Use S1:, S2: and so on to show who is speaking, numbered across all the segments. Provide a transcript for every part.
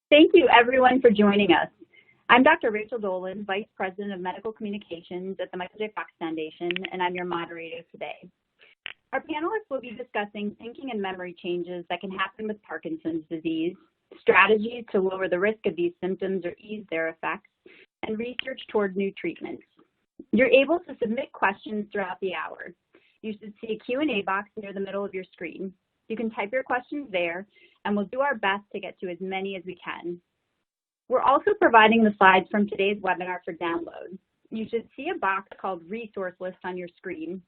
S1: Thank you, everyone, for joining us. I'm Dr. Rachel Dolan, Vice President of Medical Communications at the Michael J. Fox Foundation, and I'm your moderator today. Our panelists will be discussing thinking and memory changes that can happen with Parkinson's disease, strategies to lower the risk of these symptoms or ease their effects, and research toward new treatments. You're able to submit questions throughout the hour. You should see a Q&A box near the middle of your screen. You can type your questions there, and we'll do our best to get to as many as we can. We're also providing the slides from today's webinar for download. You should see a box called Resource List on your screen.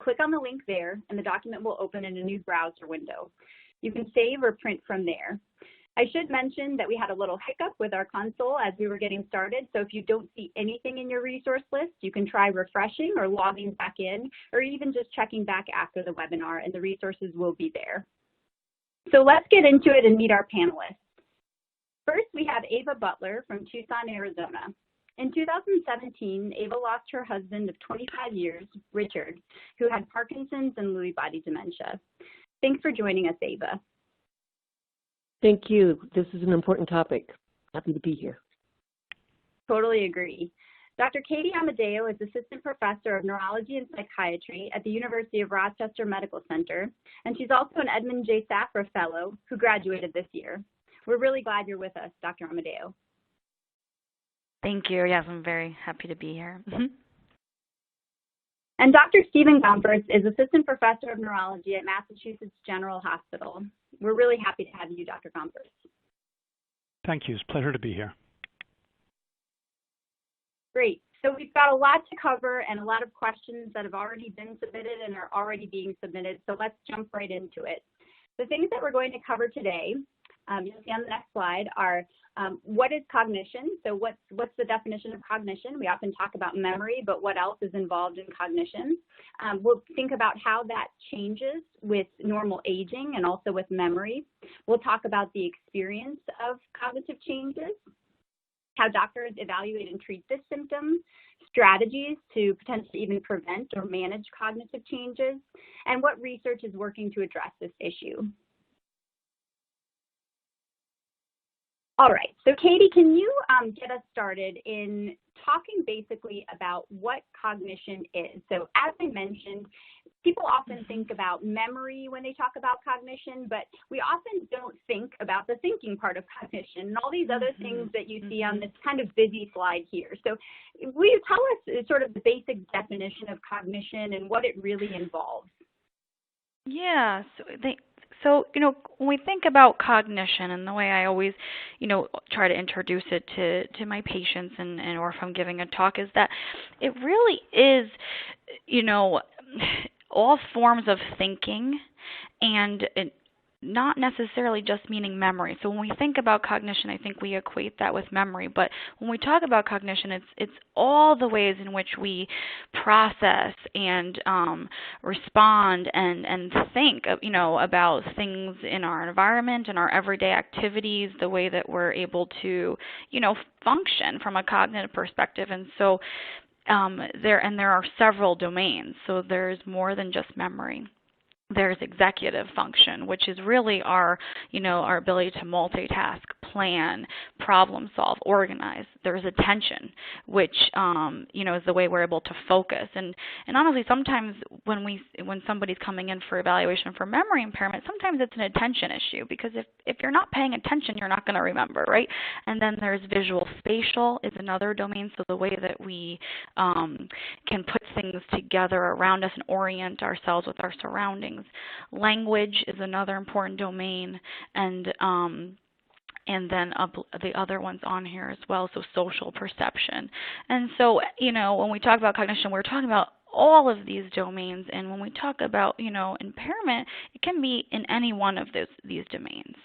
S1: Click on the link there, and the document will open in a new browser window. You can save or print from there. I should mention that we had a little hiccup with our console as we were getting started, so if you don't see anything in your resource list, you can try refreshing or logging back in, or even just checking back after the webinar, and the resources will be there. So let's get into it and meet our panelists. First, we have Ava Butler from Tucson, Arizona. In 2017, Ava lost her husband of 25 years, Richard, who had Parkinson's and Lewy body dementia. Thanks for joining us, Ava.
S2: Thank you. This is an important topic. Happy to be here.
S1: Totally agree. Dr. Katie Amadeo is Assistant Professor of Neurology and Psychiatry at the University of Rochester Medical Center, and she's also an Edmund J. Safra Fellow who graduated this year. We're really glad you're with us, Dr. Amadeo.
S3: Thank you. Yes, I'm very happy to be here.
S1: And Dr. Stephen Gompers is Assistant Professor of Neurology at Massachusetts General Hospital. We're really happy to have you, Dr. Gompers.
S4: Thank you. It's a pleasure to be here.
S1: Great. So we've got a lot to cover and a lot of questions that have already been submitted and are already being submitted. So let's jump right into it. The things that we're going to cover today, you'll see on the next slide, are what is cognition? So what's the definition of cognition? We often talk about memory, but what else is involved in cognition? We'll think about how that changes with normal aging and also with memory. We'll talk about the experience of cognitive changes, how doctors evaluate and treat this symptom, strategies to potentially even prevent or manage cognitive changes, and what research is working to address this issue. All right, so Katie, can you get us started in talking basically about what cognition is? So as I mentioned, people often think about memory when they talk about cognition, but we often don't think about the thinking part of cognition and all these other things that you see on this kind of busy slide here. So will you tell us sort of the basic definition of cognition and what it really involves?
S3: Yeah, so, when we think about cognition, and the way I always, try to introduce it to my patients and or if I'm giving a talk, is that it really is, all forms of thinking, and not necessarily just meaning memory. So when we think about cognition, I think we equate that with memory. But when we talk about cognition, it's all the ways in which we process and respond and think, about things in our environment and our everyday activities, the way that we're able to, function from a cognitive perspective. And so there are several domains. So there's more than just memory. There's executive function, which is really our ability to multitask, plan, problem solve, organize. There's attention, which, is the way we're able to focus. And honestly, sometimes when somebody's coming in for evaluation for memory impairment, sometimes it's an attention issue, because if you're not paying attention, you're not going to remember, right? And then there's visual spatial is another domain, so the way that we can put things together around us and orient ourselves with our surroundings. Language is another important domain, and then the other ones on here as well, so social perception. And so, when we talk about cognition, we're talking about all of these domains, and when we talk about, impairment, it can be in any one of these domains.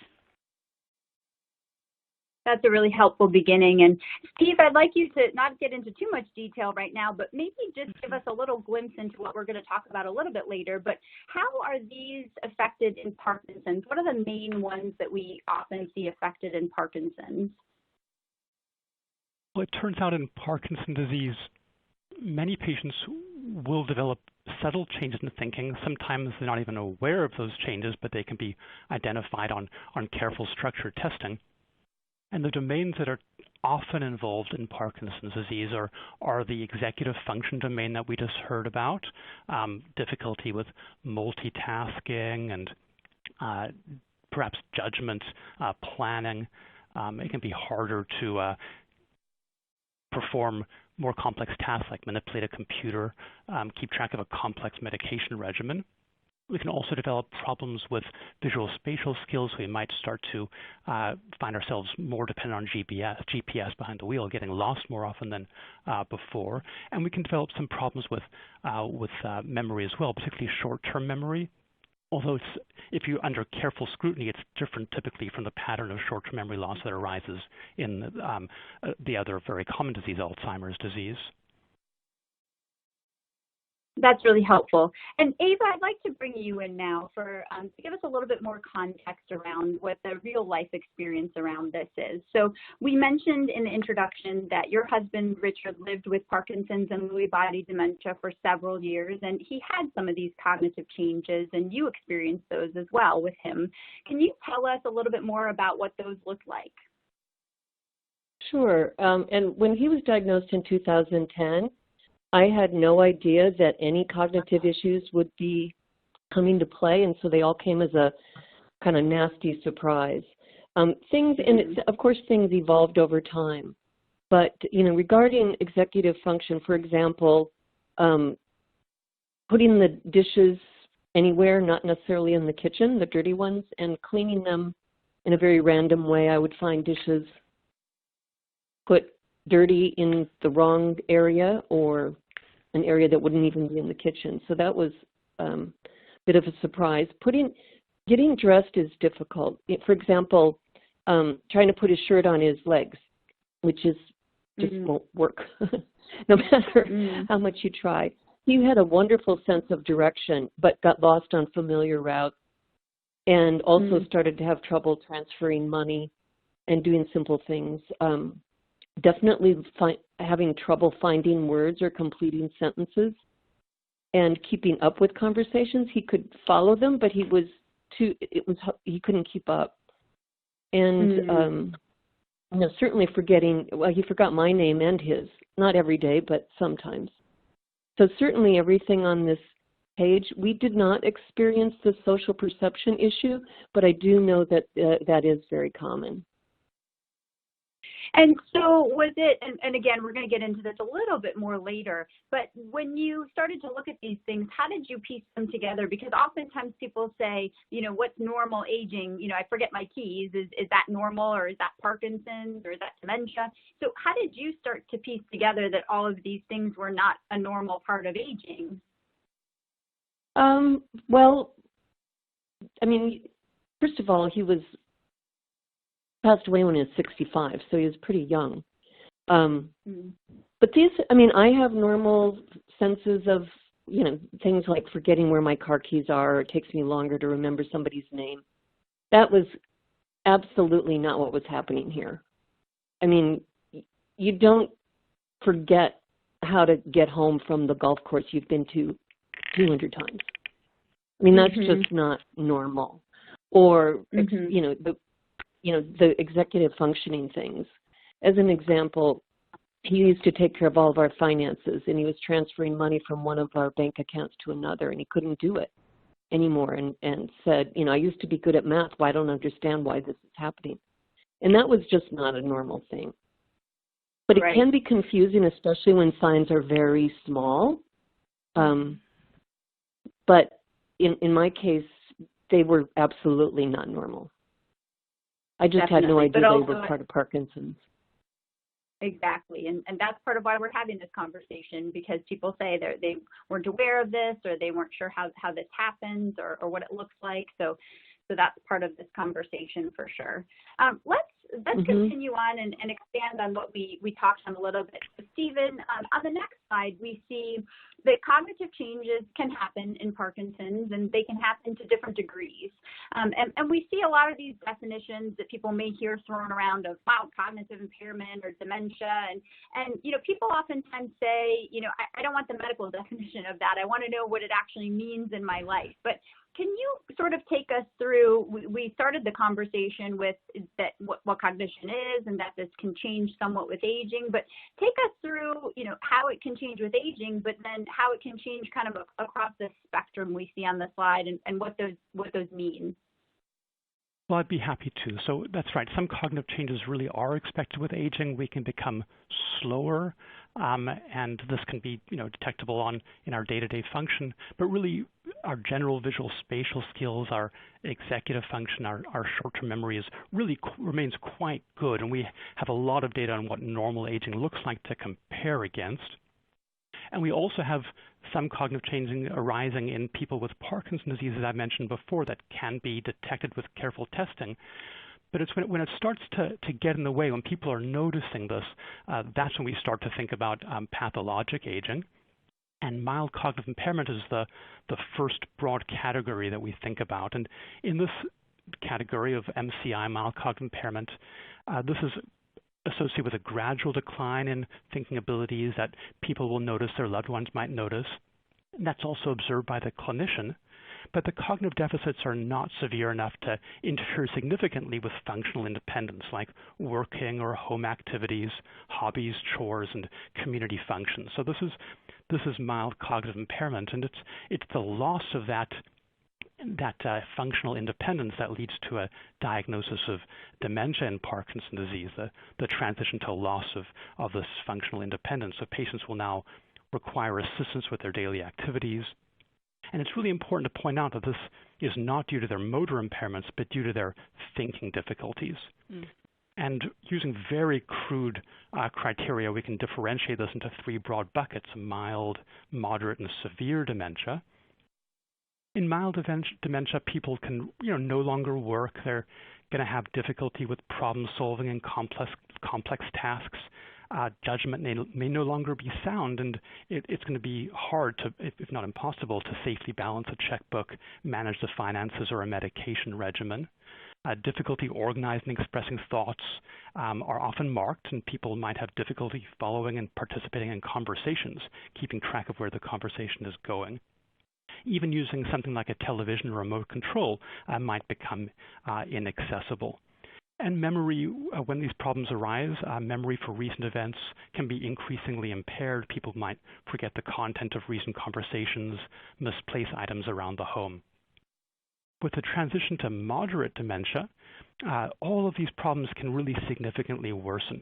S1: That's a really helpful beginning. And Steve, I'd like you to not get into too much detail right now, but maybe just give us a little glimpse into what we're going to talk about a little bit later. But how are these affected in Parkinson's? What are the main ones that we often see affected in Parkinson's?
S4: Well, it turns out in Parkinson's disease, many patients will develop subtle changes in thinking. Sometimes they're not even aware of those changes, but they can be identified on careful structured testing. And the domains that are often involved in Parkinson's disease are the executive function domain that we just heard about, difficulty with multitasking and perhaps judgment, planning. It can be harder to perform more complex tasks like manipulate a computer, keep track of a complex medication regimen. We can also develop problems with visual spatial skills. We might start to find ourselves more dependent on GPS behind the wheel, getting lost more often than before. And we can develop some problems with memory as well, particularly short-term memory. Although if you're under careful scrutiny, it's different typically from the pattern of short-term memory loss that arises in the other very common disease, Alzheimer's disease.
S1: That's really helpful. And Ava, I'd like to bring you in now for to give us a little bit more context around what the real life experience around this is. So we mentioned in the introduction that your husband, Richard, lived with Parkinson's and Lewy body dementia for several years, and he had some of these cognitive changes, and you experienced those as well with him. Can you tell us a little bit more about what those looked like?
S2: Sure. And when he was diagnosed in 2010, I had no idea that any cognitive issues would be coming to play, and so they all came as a kind of nasty surprise. Of course, things evolved over time. But, regarding executive function, for example, putting the dishes anywhere, not necessarily in the kitchen, the dirty ones, and cleaning them in a very random way. I would find dishes put dirty in the wrong area or an area that wouldn't even be in the kitchen. So that was a bit of a surprise. Getting dressed is difficult. For example, trying to put his shirt on his legs, which just won't work, no matter how much you try. He had a wonderful sense of direction, but got lost on familiar routes and also started to have trouble transferring money and doing simple things. Definitely having trouble finding words or completing sentences and keeping up with conversations. He could follow them, but he couldn't keep up. And certainly he forgot my name and his, not every day, but sometimes. So certainly everything on this page, we did not experience the social perception issue, but I do know that that is very common.
S1: And so was it, and again, we're going to get into this a little bit more later, but when you started to look at these things, how did you piece them together? Because oftentimes people say, what's normal aging? I forget my keys. Is that normal, or is that Parkinson's, or is that dementia? So how did you start to piece together that all of these things were not a normal part of aging?
S2: Well, first of all, he passed away when he was 65, so he was pretty young. But I have normal senses of, things like forgetting where my car keys are, or it takes me longer to remember somebody's name. That was absolutely not what was happening here. You don't forget how to get home from the golf course you've been to 200 times. That's just not normal. Or, the executive functioning things. As an example, he used to take care of all of our finances, and he was transferring money from one of our bank accounts to another, and he couldn't do it anymore, and said, I used to be good at math, but I don't understand why this is happening. And that was just not a normal thing. But it can be confusing, especially when signs are very small. But in my case, they were absolutely not normal. I just had no idea they were part of Parkinson's.
S1: Exactly, and that's part of why we're having this conversation, because people say they weren't aware of this, or they weren't sure how this happens, or what it looks like. So that's part of this conversation for sure. Let's continue on and expand on what we talked on a little bit. So Stephen, on the next slide, we see that cognitive changes can happen in Parkinson's, and they can happen to different degrees. And we see a lot of these definitions that people may hear thrown around of mild cognitive impairment or dementia. And people oftentimes say, I don't want the medical definition of that. I want to know what it actually means in my life. But can you sort of take us through, we started the conversation with that what cognition is and that this can change somewhat with aging, but take us through, how it can change with aging, but then how it can change kind of across the spectrum we see on the slide and what those mean.
S4: Well, I'd be happy to. So that's right. Some cognitive changes really are expected with aging. We can become slower, and this can be, detectable in our day-to-day function. But really, our general visual spatial skills, our executive function, our short-term memory remains quite good, and we have a lot of data on what normal aging looks like to compare against. And we also have some cognitive changes arising in people with Parkinson's disease, as I mentioned before, that can be detected with careful testing. But it's when it starts to get in the way, when people are noticing this, that's when we start to think about pathologic aging. And mild cognitive impairment is the first broad category that we think about. And in this category of MCI, mild cognitive impairment, this is associated with a gradual decline in thinking abilities that people will notice, their loved ones might notice. And that's also observed by the clinician. But the cognitive deficits are not severe enough to interfere significantly with functional independence, like working or home activities, hobbies, chores, and community functions. So this is mild cognitive impairment, and it's the loss of that functional independence that leads to a diagnosis of dementia and Parkinson's disease, the transition to loss of this functional independence. So patients will now require assistance with their daily activities. And it's really important to point out that this is not due to their motor impairments, but due to their thinking difficulties. And using very crude criteria, we can differentiate this into three broad buckets: mild, moderate, and severe dementia. In mild dementia, people can no longer work. They're going to have difficulty with problem solving and complex tasks. Judgment may no longer be sound, and it's going to be hard to, if not impossible, to safely balance a checkbook, manage the finances, or a medication regimen. Difficulty organizing and expressing thoughts are often marked, and people might have difficulty following and participating in conversations, keeping track of where the conversation is going. Even using something like a television or remote control might become inaccessible. And memory, when these problems arise, memory for recent events can be increasingly impaired. People might forget the content of recent conversations, misplace items around the home. With the transition to moderate dementia, all of these problems can really significantly worsen,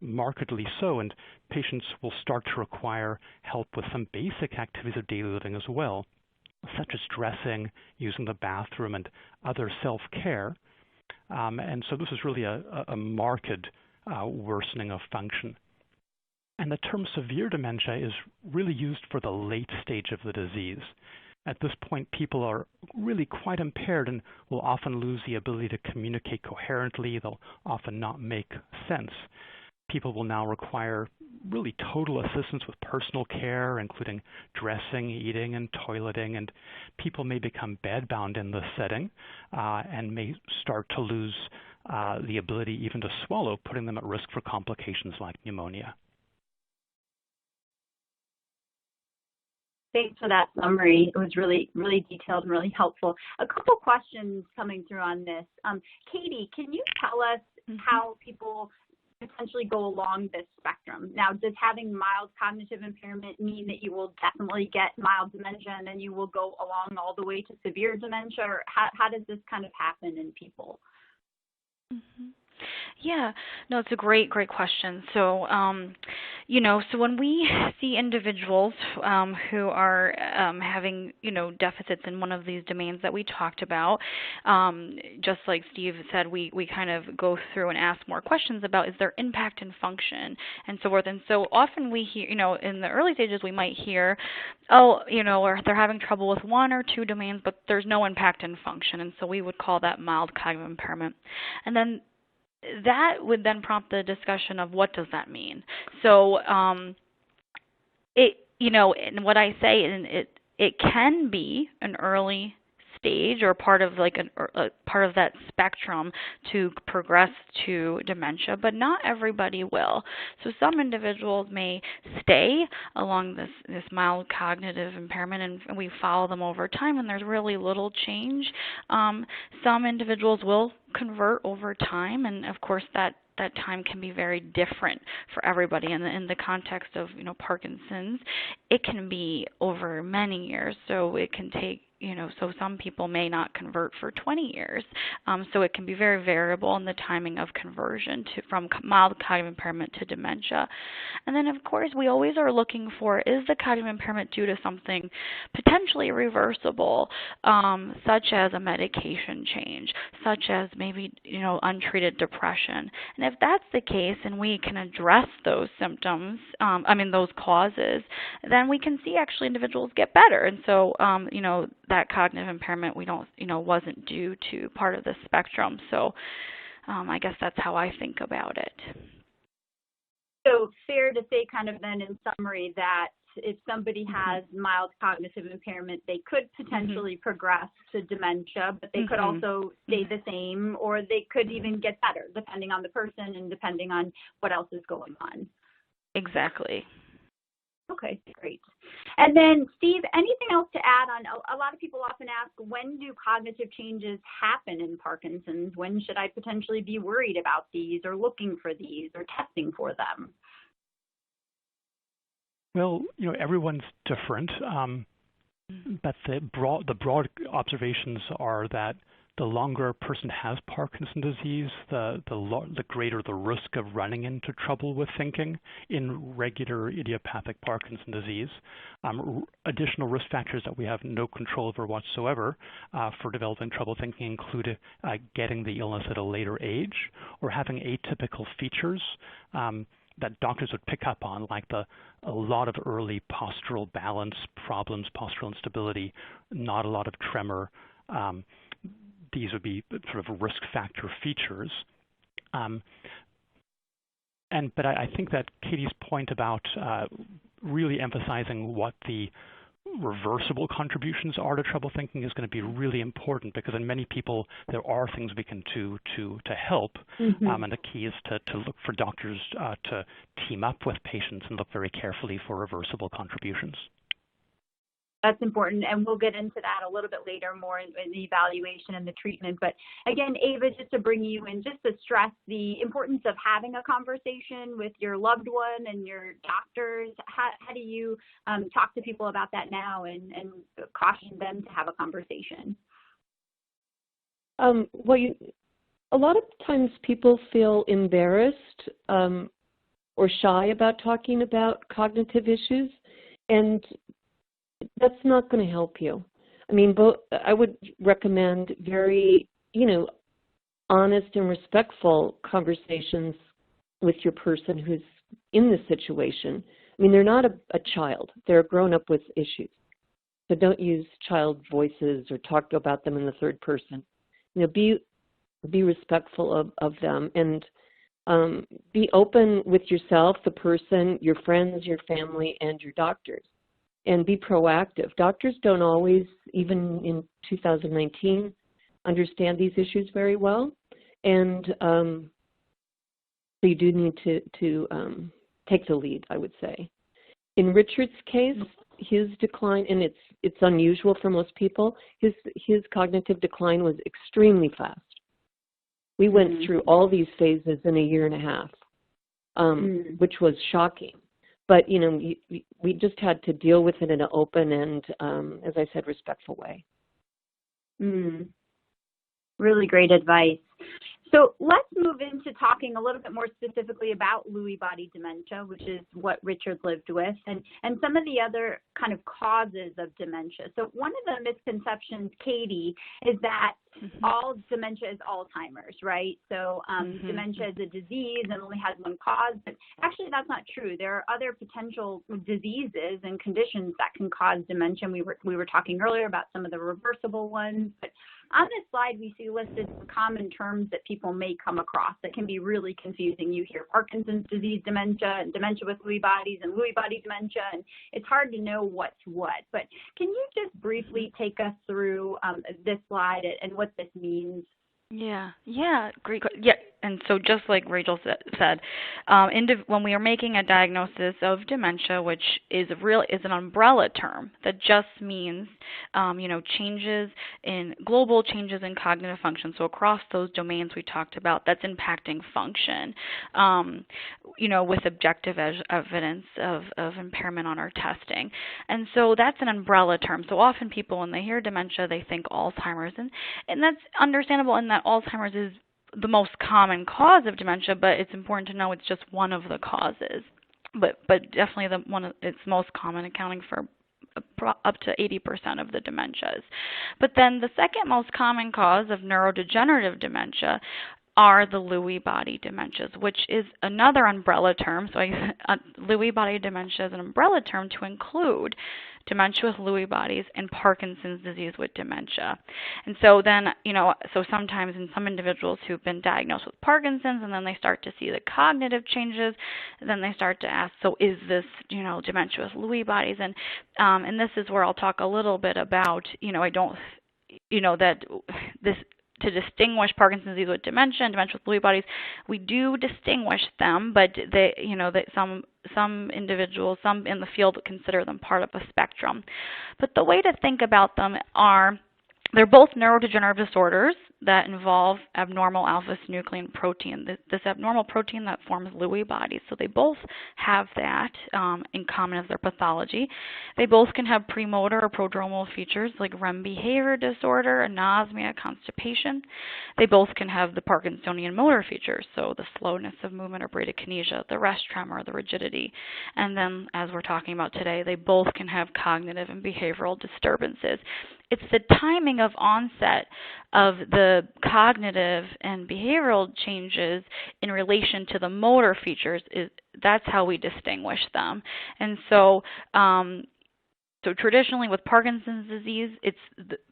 S4: markedly so, and patients will start to require help with some basic activities of daily living as well, such as dressing, using the bathroom, and other self-care. And so this is really a marked worsening of function. And the term severe dementia is really used for the late stage of the disease. At this point, people are really quite impaired and will often lose the ability to communicate coherently. They'll often not make sense. People will now require really total assistance with personal care, including dressing, eating, and toileting, and people may become bedbound in this setting and may start to lose the ability even to swallow, putting them at risk for complications like pneumonia.
S1: Thanks for that summary. It was really, really detailed and really helpful. A couple questions coming through on this. Katie, can you tell us how people potentially go along this spectrum? Now, does having mild cognitive impairment mean that you will definitely get mild dementia and then you will go along all the way to severe dementia, or how does this kind of happen in people?
S3: Yeah, no, it's a great question. So, so when we see individuals who are having, deficits in one of these domains that we talked about, just like Steve said, we kind of go through and ask more questions about is there impact in function and so forth. And so often we hear, in the early stages we might hear, or they're having trouble with one or two domains, but there's no impact in function. And so we would call that mild cognitive impairment. And then that would then prompt the discussion of what does that mean. So and what I say, it can be an early stage or part of part of that spectrum to progress to dementia, but not everybody will. So some individuals may stay along this mild cognitive impairment, and we follow them over time, and there's really little change. Some individuals will convert over time, and of course that time can be very different for everybody. In the context of Parkinson's, it can be over many years, so it can take so some people may not convert for 20 years. So it can be very variable in the timing of conversion from mild cognitive impairment to dementia. And then, of course, we always are looking for, is the cognitive impairment due to something potentially reversible, such as a medication change, such as maybe, untreated depression. And if that's the case and we can address those symptoms, those causes, then we can see actually individuals get better. And so, that cognitive impairment wasn't due to part of the spectrum. So I guess that's how I think about it.
S1: So fair to say kind of then in summary that if somebody has mild cognitive impairment, they could potentially progress to dementia, but they could also stay the same, or they could even get better depending on the person and depending on what else is going on.
S3: Exactly.
S1: Okay, great. And then, Steve, anything else to add on? A lot of people often ask, when do cognitive changes happen in Parkinson's? When should I potentially be worried about these or looking for these or testing for them?
S4: Well, everyone's different, but the broad observations are that the longer a person has Parkinson's disease, the greater the risk of running into trouble with thinking in regular idiopathic Parkinson's disease. Additional risk factors that we have no control over whatsoever for developing trouble thinking include getting the illness at a later age or having atypical features that doctors would pick up on, like a lot of early postural balance problems, postural instability, not a lot of tremor. These would be sort of risk factor features. But I think that Katie's point about really emphasizing what the reversible contributions are to trouble thinking is going to be really important, because in many people there are things we can do to help, and the key is to look for doctors to team up with patients and look very carefully for reversible contributions.
S1: That's important, and we'll get into that a little bit later more in the evaluation and the treatment. But again, Ava, just to bring you in, just to stress the importance of having a conversation with your loved one and your doctors. How do you talk to people about that now and caution them to have a conversation?
S2: A lot of times people feel embarrassed or shy about talking about cognitive issues, and that's not going to help you. I would recommend very, honest and respectful conversations with your person who's in this situation. They're not a child. They're grown up with issues. So don't use child voices or talk about them in the third person. Be respectful of them, and be open with yourself, the person, your friends, your family, and your doctors. And be proactive. Doctors don't always, even in 2019, understand these issues very well. And so you do need to take the lead, I would say. In Richard's case, his decline, and it's unusual for most people, his cognitive decline was extremely fast. We went through all these phases in a year and a half, which was shocking. But, we just had to deal with it in an open and, as I said, respectful way.
S1: Really great advice. So let's move into talking a little bit more specifically about Lewy body dementia, which is what Richard lived with, and some of the other kind of causes of dementia. So one of the misconceptions, Katie, is that all dementia is Alzheimer's, right? So dementia is a disease and only has one cause, but actually that's not true. There are other potential diseases and conditions that can cause dementia. We were talking earlier about some of the reversible ones, but On this slide, we see listed some common terms that people may come across that can be really confusing. You hear Parkinson's disease dementia and dementia with Lewy bodies and Lewy body dementia, and it's hard to know what's what. But can you just briefly take us through this slide and what this means?
S3: Yeah, great. Yeah, and so just like Rachel said, when we are making a diagnosis of dementia, which is an umbrella term that just means, global changes in cognitive function. So across those domains we talked about, that's impacting function, with objective evidence of impairment on our testing. And so that's an umbrella term. So often people, when they hear dementia, they think Alzheimer's, and that's understandable in that Alzheimer's is the most common cause of dementia, but it's important to know it's just one of the causes. But definitely it's most common, accounting for up to 80% of the dementias. But then the second most common cause of neurodegenerative dementia are the Lewy body dementias, which is another umbrella term. So Lewy body dementia is an umbrella term to include dementia with Lewy bodies and Parkinson's disease with dementia. And so then, so sometimes in some individuals who've been diagnosed with Parkinson's and then they start to see the cognitive changes, then they start to ask, so is this, dementia with Lewy bodies? And this is where I'll talk a little bit about, to distinguish Parkinson's disease with dementia and dementia with Lewy bodies, we do distinguish them, but that some individuals, some in the field consider them part of a spectrum. But the way to think about them they're both neurodegenerative disorders that involve abnormal alpha-synuclein protein, this abnormal protein that forms Lewy bodies. So they both have that in common as their pathology. They both can have premotor or prodromal features like REM behavior disorder, anosmia, constipation. They both can have the Parkinsonian motor features, so the slowness of movement or bradykinesia, the rest tremor, the rigidity. And then, as we're talking about today, they both can have cognitive and behavioral disturbances. It's the timing of onset of the cognitive and behavioral changes in relation to the motor features. That's how we distinguish them. And so, so traditionally with Parkinson's disease,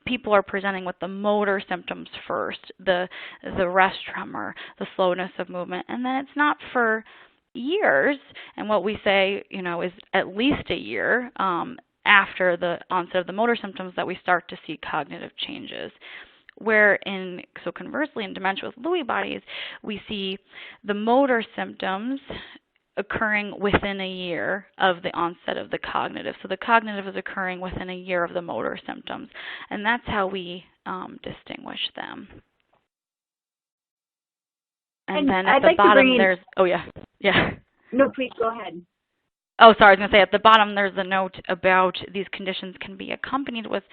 S3: people are presenting with the motor symptoms first, the rest tremor, the slowness of movement, and then it's not for years. And what we say, is at least a year after the onset of the motor symptoms that we start to see cognitive changes. So conversely, in dementia with Lewy bodies, we see the motor symptoms occurring within a year of the onset of the cognitive. So the cognitive is occurring within a year of the motor symptoms, and that's how we distinguish them. And then at the bottom there's,
S1: No, please go ahead.
S3: Oh, sorry, I was going to say at the bottom there's a note about these conditions can be accompanied with,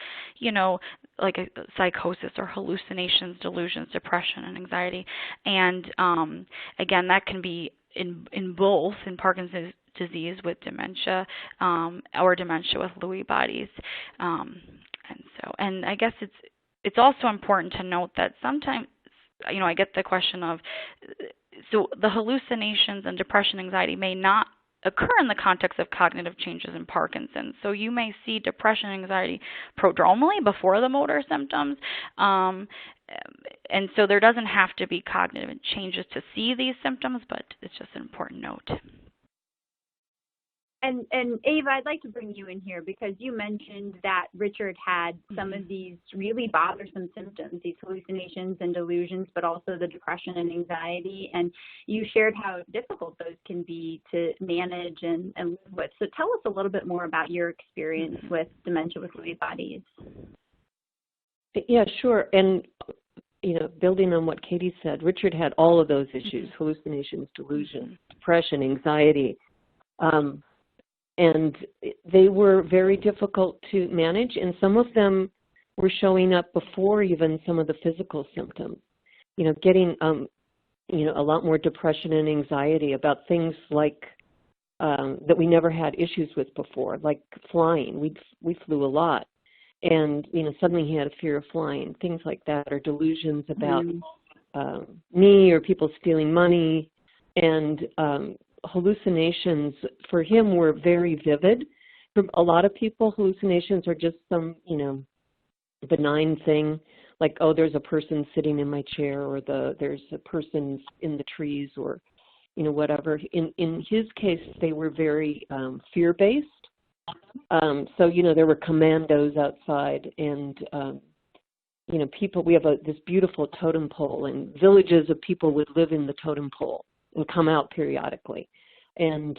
S3: like a psychosis or hallucinations, delusions, depression, and anxiety. And again, that can be in both, in Parkinson's disease with dementia or dementia with Lewy bodies. And I guess it's also important to note that sometimes, I get the question of, so the hallucinations and depression, anxiety may not occur in the context of cognitive changes in Parkinson's. So you may see depression and anxiety prodromally before the motor symptoms. And so there doesn't have to be cognitive changes to see these symptoms, but it's just an important note.
S1: And Ava, I'd like to bring you in here because you mentioned that Richard had some of these really bothersome symptoms, these hallucinations and delusions, but also the depression and anxiety. And you shared how difficult those can be to manage and live with. So tell us a little bit more about your experience with dementia with Lewy bodies.
S2: Yeah, sure. And, building on what Katie said, Richard had all of those issues, hallucinations, delusions, depression, anxiety. And they were very difficult to manage, and some of them were showing up before even some of the physical symptoms. Getting, a lot more depression and anxiety about things like that we never had issues with before, like flying. We flew a lot, and suddenly he had a fear of flying, things like that, or delusions about me or people stealing money, and hallucinations for him were very vivid. For a lot of people, hallucinations are just some, benign thing, like, oh, there's a person sitting in my chair, or there's a person in the trees, or, whatever. In his case, they were very fear-based. So, there were commandos outside, and, people, we have this beautiful totem pole, and villages of people would live in the totem pole and come out periodically. And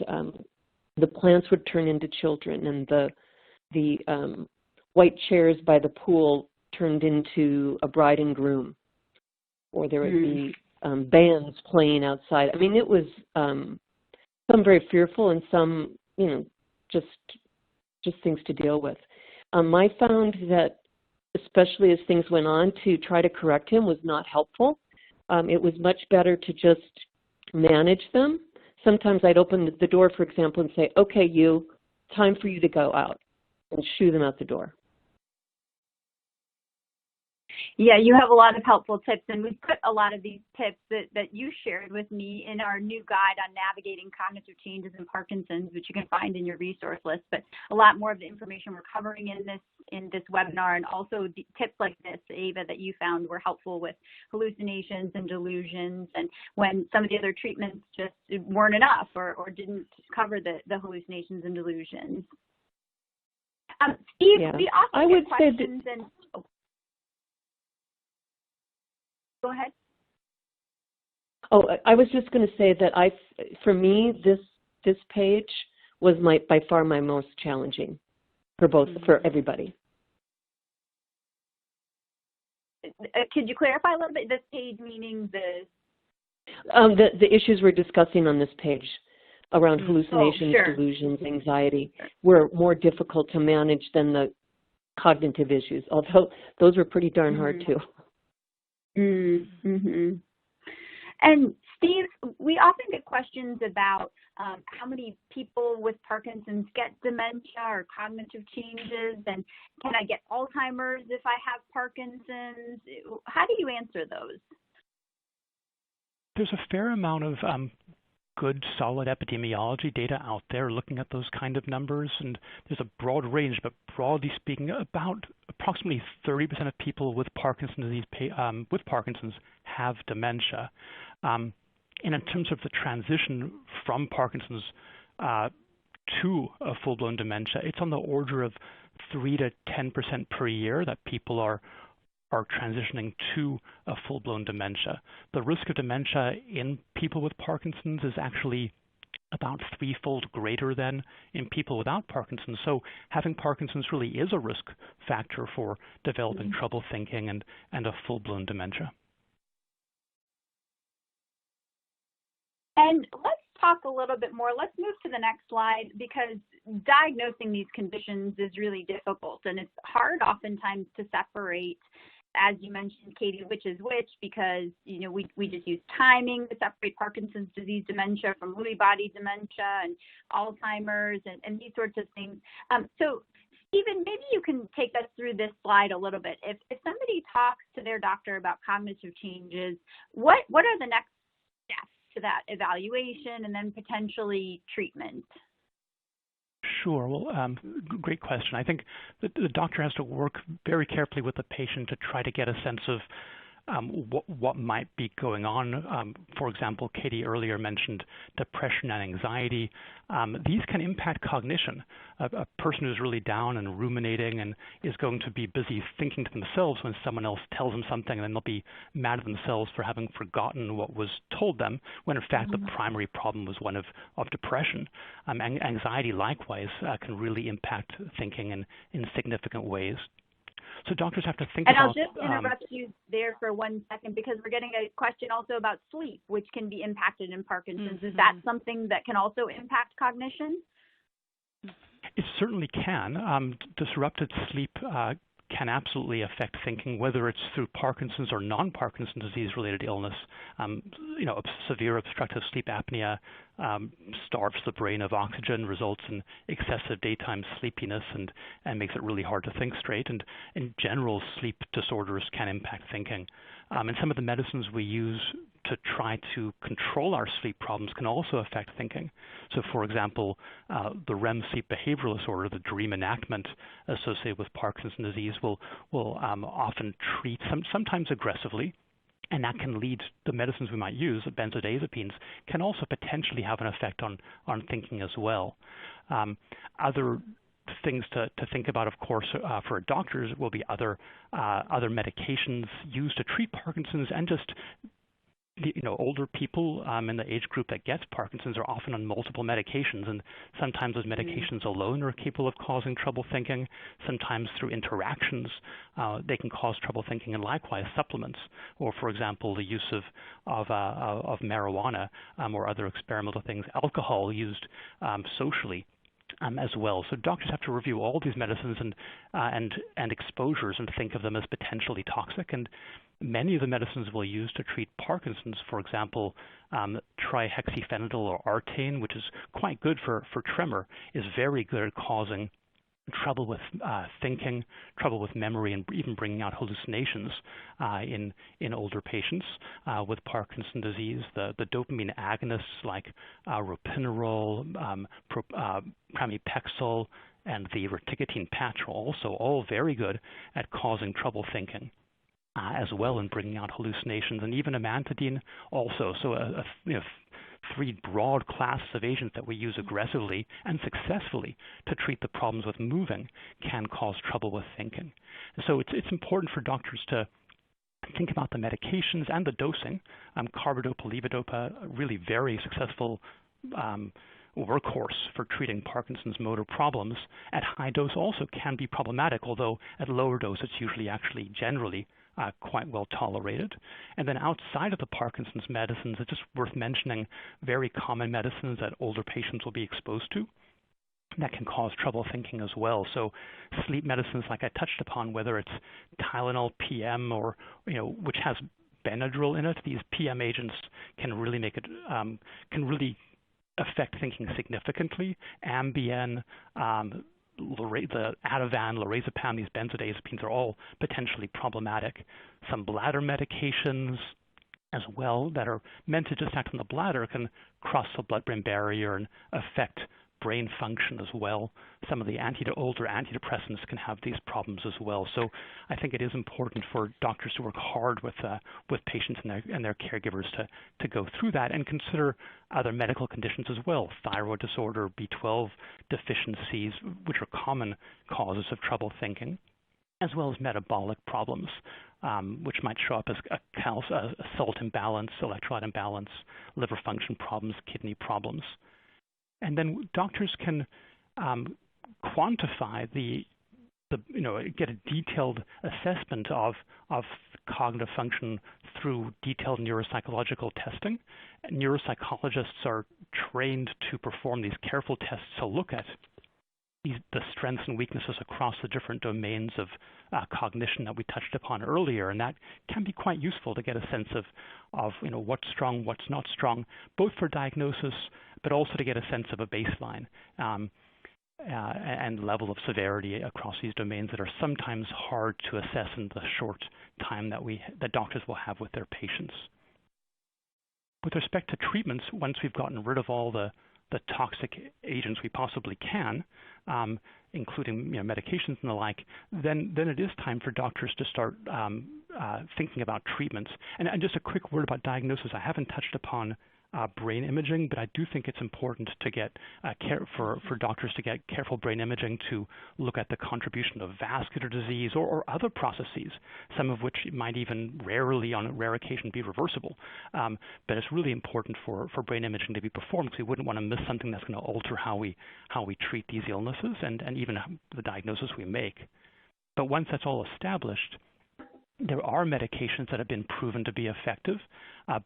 S2: the plants would turn into children, and the white chairs by the pool turned into a bride and groom, or there would be bands playing outside. I mean, it was some very fearful, and some, just things to deal with. I found that, especially as things went on, to try to correct him was not helpful. It was much better to just manage them. Sometimes I'd open the door, for example, and say, okay, time for you to go out, and shoo them out the door.
S1: Yeah, you have a lot of helpful tips, and we've put a lot of these tips that you shared with me in our new guide on navigating cognitive changes in Parkinson's, which you can find in your resource list. But a lot more of the information we're covering in this webinar, and also the tips like this, Ava, that you found were helpful with hallucinations and delusions, and when some of the other treatments just weren't enough or didn't cover the hallucinations and delusions. Steve,
S2: yeah.
S1: we often
S2: I would
S1: get
S2: say
S1: questions
S2: that,
S1: and go ahead.
S2: Oh, I was just going to say that for me, this page was by far my most challenging for everybody.
S1: Could you clarify a little bit? This page meaning the
S2: issues we're discussing on this page around hallucinations, delusions, anxiety were more difficult to manage than the cognitive issues, although those were pretty darn hard too.
S1: Mm-hmm. And Steve, we often get questions about how many people with Parkinson's get dementia or cognitive changes, and can I get Alzheimer's if I have Parkinson's? How do you answer those?
S4: There's a fair amount of good, solid epidemiology data out there looking at those kind of numbers, and there's a broad range, but broadly speaking, approximately 30% of people with Parkinson's disease have dementia. And in terms of the transition from Parkinson's to a full-blown dementia, it's on the order of 3 to 10% per year that people are transitioning to a full-blown dementia. The risk of dementia in people with Parkinson's is actually about threefold greater than in people without Parkinson's. So having Parkinson's really is a risk factor for developing trouble thinking and a full-blown dementia.
S1: And let's talk a little bit more. Let's move to the next slide, because diagnosing these conditions is really difficult, and it's hard oftentimes to separate, as you mentioned, Katie, which is which, because we just use timing to separate Parkinson's disease dementia from Lewy body dementia and Alzheimer's and these sorts of things. So Stephen, maybe you can take us through this slide a little bit. If somebody talks to their doctor about cognitive changes, what are the next steps to that evaluation and then potentially treatment?
S4: Sure. Well, great question. I think the doctor has to work very carefully with the patient to try to get a sense of what might be going on. For example, Katie earlier mentioned depression and anxiety. These can impact cognition. A person who's really down and ruminating and is going to be busy thinking to themselves when someone else tells them something, and then they'll be mad at themselves for having forgotten what was told them, when in fact the primary problem was one of depression. Anxiety, likewise, can really impact thinking in significant ways. So doctors have to think about...
S1: And I'll just interrupt you there for 1 second, because we're getting a question also about sleep, which can be impacted in Parkinson's. Is that something that can also impact cognition?
S4: It certainly can. Disrupted sleep can absolutely affect thinking, whether it's through Parkinson's or non-Parkinson's disease-related illness. Severe obstructive sleep apnea starves the brain of oxygen, results in excessive daytime sleepiness, and makes it really hard to think straight. And in general, sleep disorders can impact thinking. And some of the medicines we use to try to control our sleep problems can also affect thinking. So, for example, the REM sleep behavioral disorder, the dream enactment associated with Parkinson's disease, will often treat, sometimes aggressively, and that can lead, the medicines we might use, the benzodiazepines, can also potentially have an effect on thinking as well. Other things to think about, of course, for doctors will be other medications used to treat Parkinson's, and just older people in the age group that gets Parkinson's are often on multiple medications, and sometimes those medications alone are capable of causing trouble thinking. Sometimes through interactions, they can cause trouble thinking, and likewise supplements, or for example, the use of marijuana or other experimental things, alcohol used socially. As well. So doctors have to review all these medicines and exposures and think of them as potentially toxic. And many of the medicines we'll use to treat Parkinson's, for example, trihexyphenidyl or Artane, which is quite good for tremor, is very good at causing trouble with thinking, trouble with memory, and even bringing out hallucinations in older patients with Parkinson's disease. The dopamine agonists like ropinirole, pramipexole, and the reticotine patch are also all very good at causing trouble thinking as well, and bringing out hallucinations, and even amantadine also. So three broad classes of agents that we use aggressively and successfully to treat the problems with moving can cause trouble with thinking. So it's important for doctors to think about the medications and the dosing. Carbidopa, levodopa, really very successful workhorse for treating Parkinson's motor problems. At high dose also can be problematic, although at lower dose it's usually actually generally quite well tolerated. And then outside of the Parkinson's medicines, it's just worth mentioning very common medicines that older patients will be exposed to that can cause trouble thinking as well. So sleep medicines, like I touched upon, whether it's Tylenol PM or which has Benadryl in it, these PM agents can really make it can really affect thinking significantly. Ambien, the Ativan, lorazepam, these benzodiazepines are all potentially problematic. Some bladder medications as well that are meant to just act on the bladder can cross the blood-brain barrier and affect brain function as well. Some of the older antidepressants can have these problems as well. So I think it is important for doctors to work hard with patients and their caregivers to go through that and consider other medical conditions as well. Thyroid disorder, B12 deficiencies, which are common causes of trouble thinking, as well as metabolic problems, which might show up as a salt imbalance, electrolyte imbalance, liver function problems, kidney problems. And then doctors can quantify get a detailed assessment of cognitive function through detailed neuropsychological testing. Neuropsychologists are trained to perform these careful tests to look at the strengths and weaknesses across the different domains of cognition that we touched upon earlier, and that can be quite useful to get a sense of what's strong, what's not strong, both for diagnosis, but also to get a sense of a baseline and level of severity across these domains that are sometimes hard to assess in the short time that doctors will have with their patients. With respect to treatments, once we've gotten rid of all the toxic agents we possibly can, including medications and the like, then it is time for doctors to start thinking about treatments. And just a quick word about diagnosis. I haven't touched upon brain imaging, but I do think it's important to get for doctors to get careful brain imaging to look at the contribution of vascular disease or other processes, some of which might even rarely, on a rare occasion, be reversible. But it's really important for brain imaging to be performed, because we wouldn't want to miss something that's going to alter how we treat these illnesses and even the diagnosis we make. But once that's all established, there are medications that have been proven to be effective,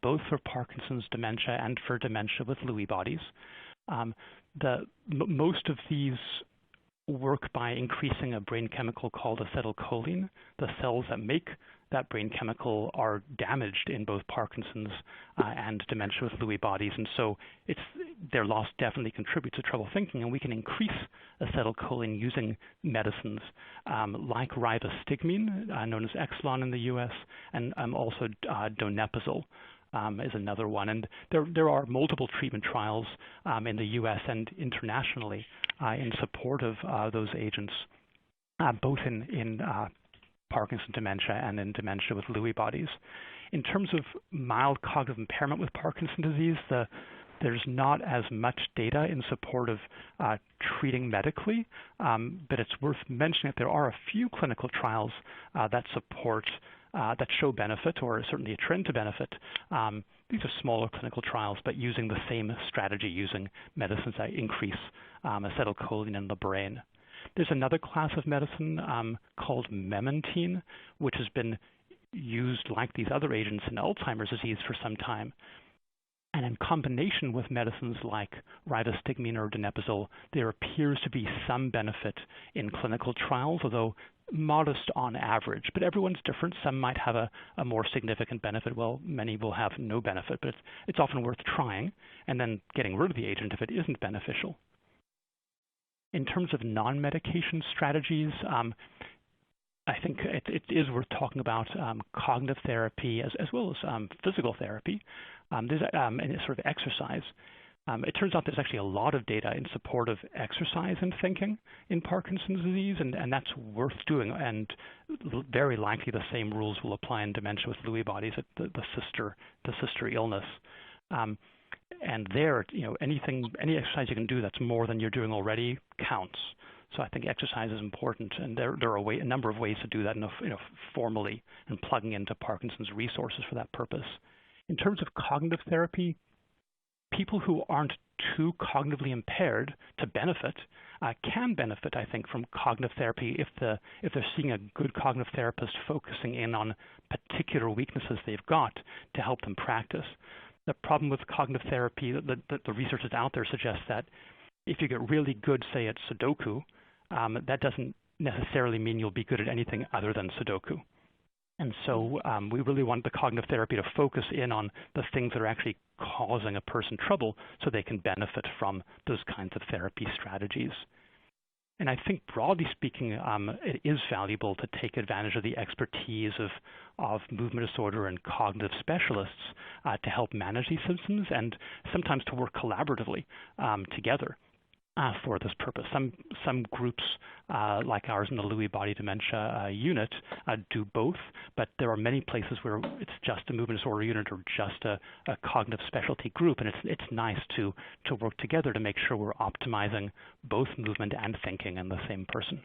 S4: both for Parkinson's dementia and for dementia with Lewy bodies. Most of these work by increasing a brain chemical called acetylcholine. The cells that make that brain chemical are damaged in both Parkinson's and dementia with Lewy bodies, and so their loss definitely contributes to trouble thinking, and we can increase acetylcholine using medicines like ribostigmine, known as Exelon in the U.S., and also donepezil, is another one. And there are multiple treatment trials in the U.S. and internationally in support of those agents, both in Parkinson's dementia and in dementia with Lewy bodies. In terms of mild cognitive impairment with Parkinson's disease, there's not as much data in support of treating medically, but it's worth mentioning that there are a few clinical trials that support, that show benefit, or certainly a trend to benefit. These are smaller clinical trials, but using the same strategy, using medicines that increase acetylcholine in the brain. There's another class of medicine called memantine, which has been used like these other agents in Alzheimer's disease for some time. And in combination with medicines like ribostigmine or donepezil, there appears to be some benefit in clinical trials, although modest on average. But everyone's different. Some might have a more significant benefit, while many will have no benefit. But it's often worth trying and then getting rid of the agent if it isn't beneficial. In terms of non-medication strategies, I think it is worth talking about cognitive therapy as well as physical therapy. There's and sort of exercise. It turns out there's actually a lot of data in support of exercise and thinking in Parkinson's disease, and that's worth doing. And very likely the same rules will apply in dementia with Lewy bodies, the sister illness. And there, any exercise you can do that's more than you're doing already counts. So I think exercise is important, and there are a number of ways to do that formally and plugging into Parkinson's resources for that purpose. In terms of cognitive therapy, people who aren't too cognitively impaired to benefit can benefit, I think, from cognitive therapy if they're seeing a good cognitive therapist focusing in on particular weaknesses they've got to help them practice. The problem with cognitive therapy, the research that's out there suggests that if you get really good, say, at Sudoku, that doesn't necessarily mean you'll be good at anything other than Sudoku. And so we really want the cognitive therapy to focus in on the things that are actually causing a person trouble so they can benefit from those kinds of therapy strategies. And I think broadly speaking, it is valuable to take advantage of the expertise of movement disorder and cognitive specialists to help manage these symptoms and sometimes to work collaboratively together for this purpose. Some groups like ours in the Lewy body dementia unit do both, but there are many places where it's just a movement disorder unit or just a cognitive specialty group, and it's nice to work together to make sure we're optimizing both movement and thinking in the same person.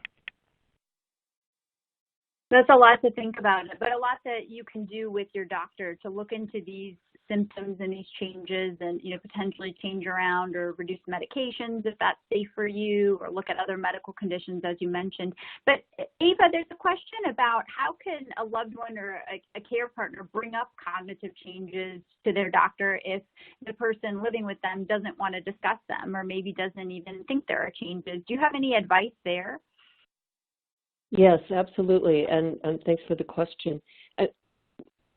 S1: That's a lot to think about, but a lot that you can do with your doctor to look into these symptoms and these changes and, potentially change around or reduce medications if that's safe for you, or look at other medical conditions as you mentioned. But Ava, there's a question about how can a loved one or a care partner bring up cognitive changes to their doctor if the person living with them doesn't want to discuss them or maybe doesn't even think there are changes. Do you have any advice there?
S2: Yes, absolutely, and thanks for the question.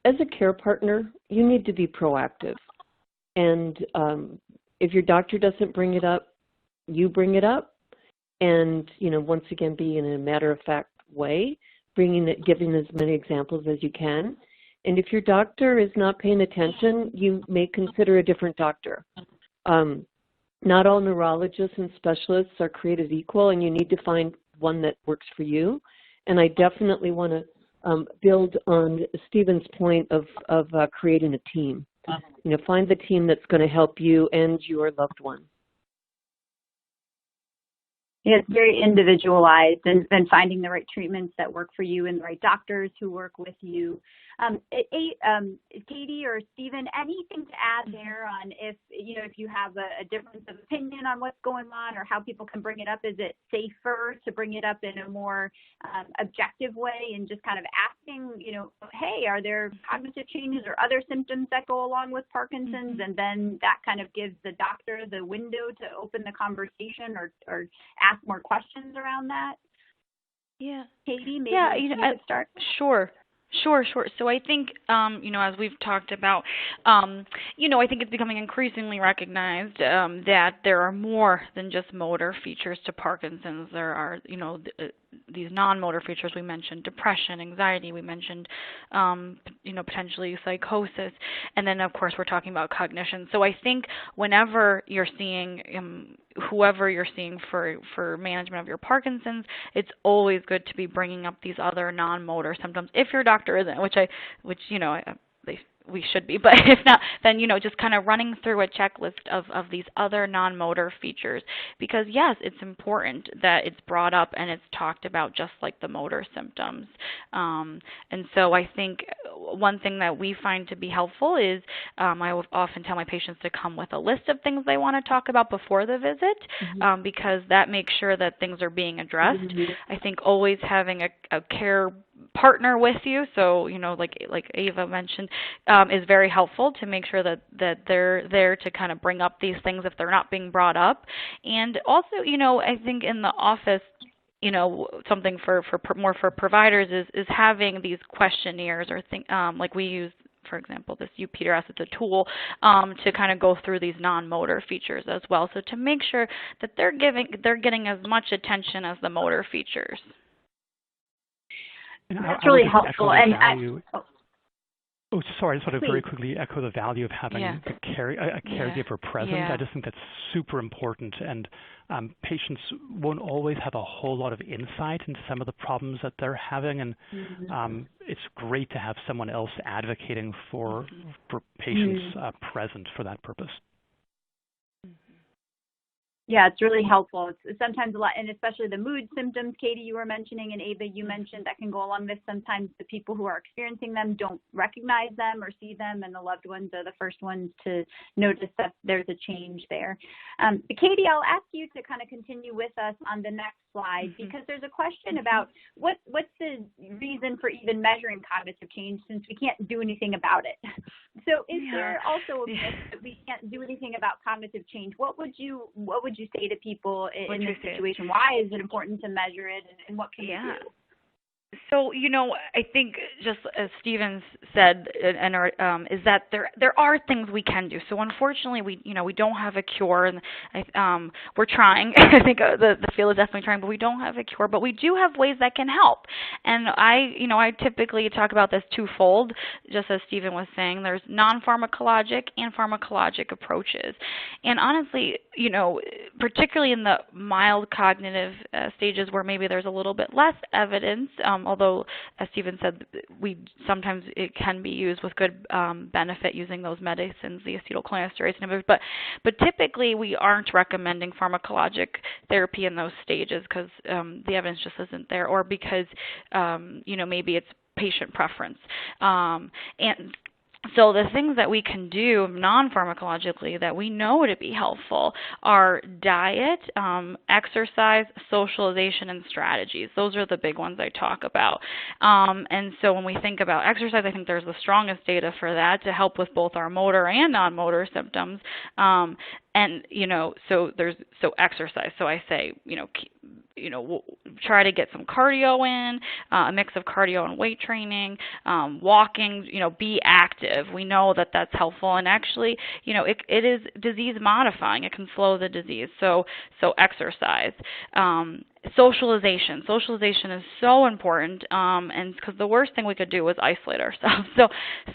S2: As a care partner, you need to be proactive, and if your doctor doesn't bring it up, you bring it up, and once again, be in a matter-of-fact way, giving as many examples as you can. And if your doctor is not paying attention, you may consider a different doctor. Not all neurologists and specialists are created equal, and you need to find one that works for you. And I definitely want to build on Stephen's point of creating a team. Find the team that's going to help you and your loved one.
S1: Yeah, it's very individualized and finding the right treatments that work for you and the right doctors who work with you. Katie or Stephen, anything to add there on if you have a difference of opinion on what's going on or how people can bring it up? Is it safer to bring it up in a more objective way and just kind of asking, hey, are there cognitive changes or other symptoms that go along with Parkinson's? And then that kind of gives the doctor the window to open the conversation or ask more questions around that?
S3: Yeah.
S1: Katie, maybe you could start?
S3: Sure. So I think, as we've talked about, I think it's becoming increasingly recognized that there are more than just motor features to Parkinson's. There are, these non-motor features. We mentioned depression, anxiety. We mentioned, potentially psychosis. And then, of course, we're talking about cognition. So I think whenever you're seeing whoever you're seeing for management of your Parkinson's, it's always good to be bringing up these other non-motor symptoms. If your doctor isn't, we should be, but if not, then, just kind of running through a checklist of these other non-motor features, because yes, it's important that it's brought up and it's talked about just like the motor symptoms. And so I think one thing that we find to be helpful is I will often tell my patients to come with a list of things they want to talk about before the visit, because that makes sure that things are being addressed. I think always having a care partner with you, so like Ava mentioned, is very helpful to make sure that they're there to kind of bring up these things if they're not being brought up. And also, I think in the office, something for providers is having these questionnaires or like we use, for example, this UPDRS, it's a tool to kind of go through these non-motor features as well. So to make sure that they're getting as much attention as the motor features.
S4: And
S1: that's really helpful. And
S4: sorry, I just want to very quickly echo the value of having a caregiver present. I just think that's super important, and patients won't always have a whole lot of insight into some of the problems that they're having, and it's great to have someone else advocating for patients present for that purpose.
S1: Yeah, it's really helpful. It's sometimes a lot, and especially the mood symptoms, Katie, you were mentioning, and Ava, you mentioned, that can go along with sometimes the people who are experiencing them don't recognize them or see them, and the loved ones are the first ones to notice that there's a change there. Katie, I'll ask you to kind of continue with us on the next slide, because there's a question about what's the reason for even measuring cognitive change, since we can't do anything about it. So is there also a myth that we can't do anything about cognitive change? What would you say to people in this situation? Why is it important to measure it, and what can we do?
S3: So, I think just as Stephen said, is that there are things we can do. So unfortunately, we don't have a cure, and we're trying. I think the field is definitely trying, but we don't have a cure. But we do have ways that can help. And I typically talk about this twofold, just as Stephen was saying. There's non-pharmacologic and pharmacologic approaches. And honestly, particularly in the mild cognitive stages where maybe there's a little bit less evidence, although, as Stephen said, sometimes it can be used with good benefit using those medicines, the acetylcholinesterase inhibitors. But typically, we aren't recommending pharmacologic therapy in those stages because the evidence just isn't there, or because maybe it's patient preference. And so the things that we can do non-pharmacologically that we know to be helpful are diet, exercise, socialization, and strategies. Those are the big ones I talk about. And so when we think about exercise, I think there's the strongest data for that to help with both our motor and non-motor symptoms. And, so exercise. So I say, try to get some cardio in, a mix of cardio and weight training, walking, be active. We know that that's helpful. And actually, it is disease modifying. It can slow the disease. So exercise. Socialization. Socialization is so important, and because the worst thing we could do is isolate ourselves.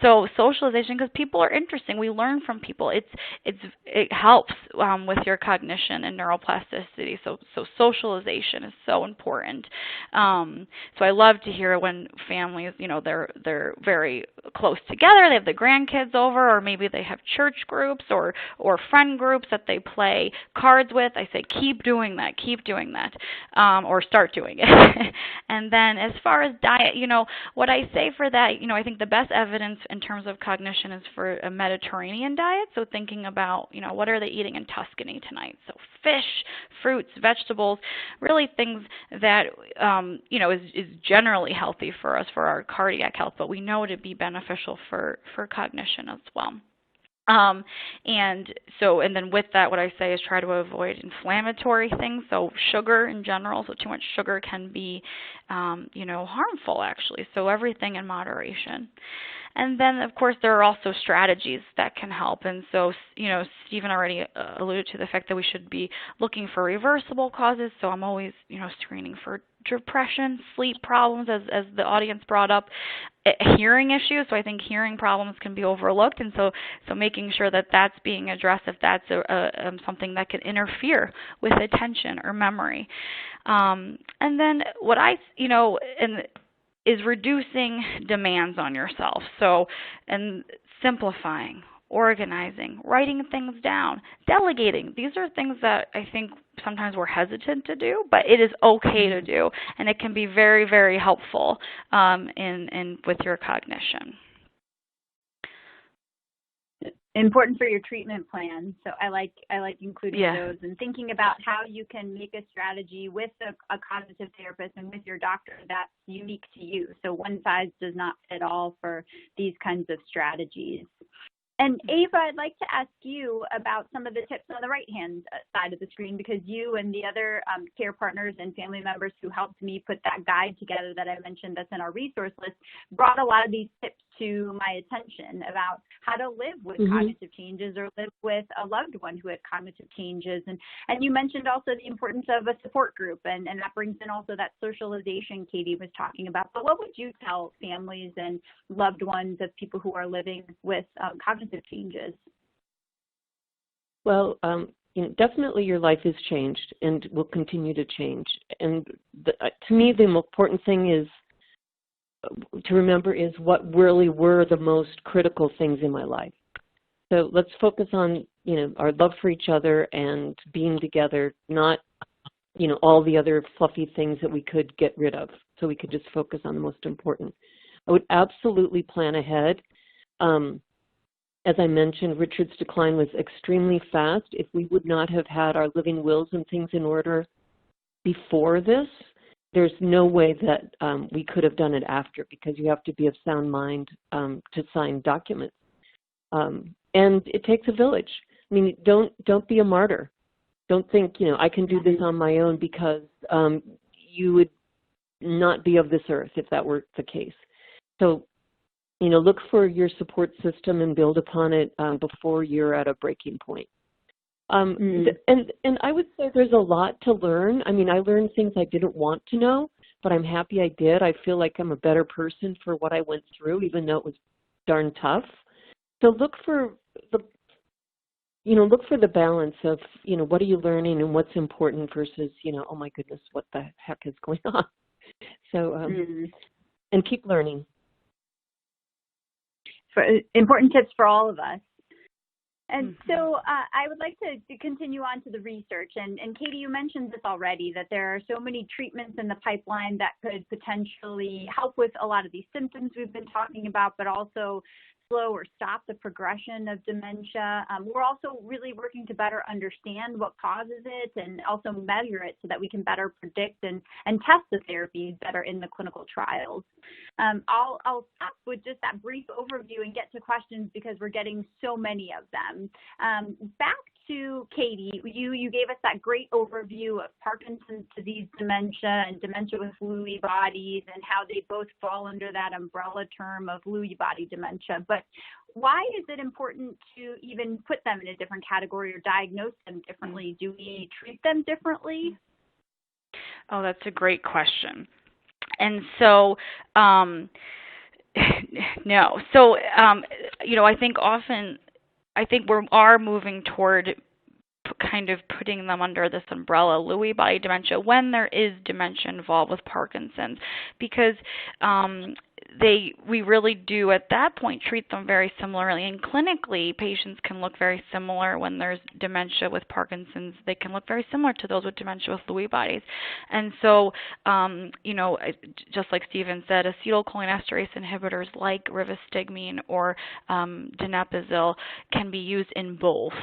S3: So socialization, because people are interesting. We learn from people. It helps with your cognition and neuroplasticity. So socialization is so important. So I love to hear when families, they're very close together. They have the grandkids over, or maybe they have church groups or friend groups that they play cards with. I say keep doing that. Or start doing it. And then as far as diet, what I say for that, I think the best evidence in terms of cognition is for a Mediterranean diet. So thinking about, what are they eating in Tuscany tonight? So fish, fruits, vegetables, really things that, is generally healthy for us, for our cardiac health, but we know to be beneficial for cognition as well. And then with that, what I say is try to avoid inflammatory things. So sugar in general, so too much sugar can be, harmful actually. So everything in moderation. And then, of course, there are also strategies that can help. And so, Stephen already alluded to the fact that we should be looking for reversible causes. So I'm always, screening for depression, sleep problems, as the audience brought up, hearing issues. So I think hearing problems can be overlooked, and so making sure that that's being addressed if that's something that could interfere with attention or memory. And then what is reducing demands on yourself. So, and simplifying, organizing, writing things down, delegating. These are things that I think sometimes we're hesitant to do, but it is okay to do, and it can be very, very helpful with your cognition.
S1: Important for your treatment plan. So I like including those and thinking about how you can make a strategy with a cognitive therapist and with your doctor that's unique to you. So one size does not fit all for these kinds of strategies. And Ava, I'd like to ask you about some of the tips on the right-hand side of the screen, because you and the other care partners and family members who helped me put that guide together that I mentioned that's in our resource list brought a lot of these tips to my attention about how to live with cognitive changes or live with a loved one who had cognitive changes. And you mentioned also the importance of a support group, and that brings in also that socialization Katie was talking about. But what would you tell families and loved ones of people who are living with cognitive changes?
S2: Well, definitely your life has changed and will continue to change. And to me, the important thing is to remember is what really were the most critical things in my life. So let's focus on, our love for each other and being together, not, all the other fluffy things that we could get rid of. So we could just focus on the most important. I would absolutely plan ahead. As I mentioned, Richard's decline was extremely fast. If we would not have had our living wills and things in order before this, there's no way that we could have done it after, because you have to be of sound mind to sign documents. And it takes a village. I mean, don't be a martyr. Don't think, I can do this on my own, because you would not be of this earth if that were the case. So, look for your support system and build upon it before you're at a breaking point. And I would say there's a lot to learn. I mean, I learned things I didn't want to know, but I'm happy I did. I feel like I'm a better person for what I went through, even though it was darn tough. So look for the balance of, what are you learning and what's important versus, oh my goodness, what the heck is going on? So, and keep learning.
S1: Important tips for all of us. And so I would like to continue on to the research. And Katie, you mentioned this already, that there are so many treatments in the pipeline that could potentially help with a lot of these symptoms we've been talking about, but also slow or stop the progression of dementia. We're also really working to better understand what causes it and also measure it so that we can better predict and test the therapies that are in the clinical trials. I'll stop with just that brief overview and get to questions because we're getting so many of them. Back to Katie, you gave us that great overview of Parkinson's disease dementia and dementia with Lewy bodies and how they both fall under that umbrella term of Lewy body dementia. But why is it important to even put them in a different category or diagnose them differently? Do we treat them differently?
S3: Oh, that's a great question. And so, no. So, I think we are moving toward kind of putting them under this umbrella, Lewy body dementia, when there is dementia involved with Parkinson's, because we really do at that point treat them very similarly. And clinically, patients can look very similar when there's dementia with Parkinson's. They can look very similar to those with dementia with Lewy bodies. And so, just like Stephen said, acetylcholinesterase inhibitors like rivastigmine or donepezil can be used in both